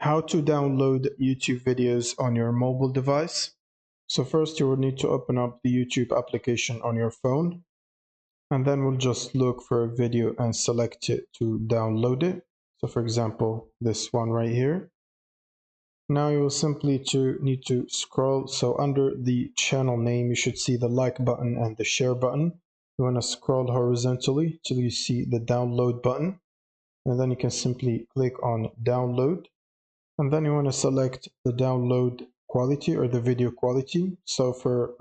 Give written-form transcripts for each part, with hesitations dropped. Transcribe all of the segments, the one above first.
How to download YouTube videos on your mobile device. So first you will need to open up the YouTube application on your phone, and then we'll just look for a video and select it to download it. So for example, this one right here. Now you will simply need to scroll. So under the channel name, you should see the like button and the share button. You want to scroll horizontally till you see the download button, and then you can simply click on download. And then you want to select the download quality or the video quality. So for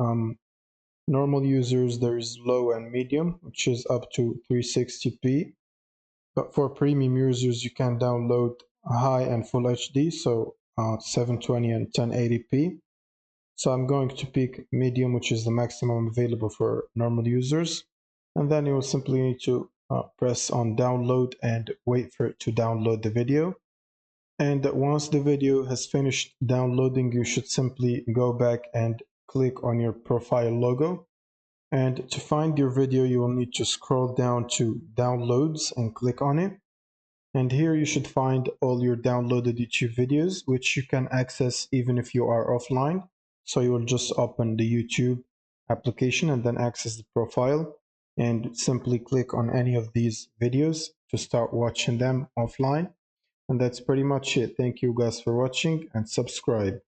normal users, there's low and medium, which is up to 360p. But for premium users, you can download high and full HD, so 720 and 1080p. So I'm going to pick medium, which is the maximum available for normal users. And then you will simply need to press on download and wait for it to download the video. And once the video has finished downloading, you should simply go back and click on your profile logo. And to find your video, you will need to scroll down to downloads and click on it. And here you should find all your downloaded YouTube videos, which you can access even if you are offline. So you will just open the YouTube application and then access the profile and simply click on any of these videos to start watching them offline. And that's pretty much it. Thank you guys for watching and subscribe.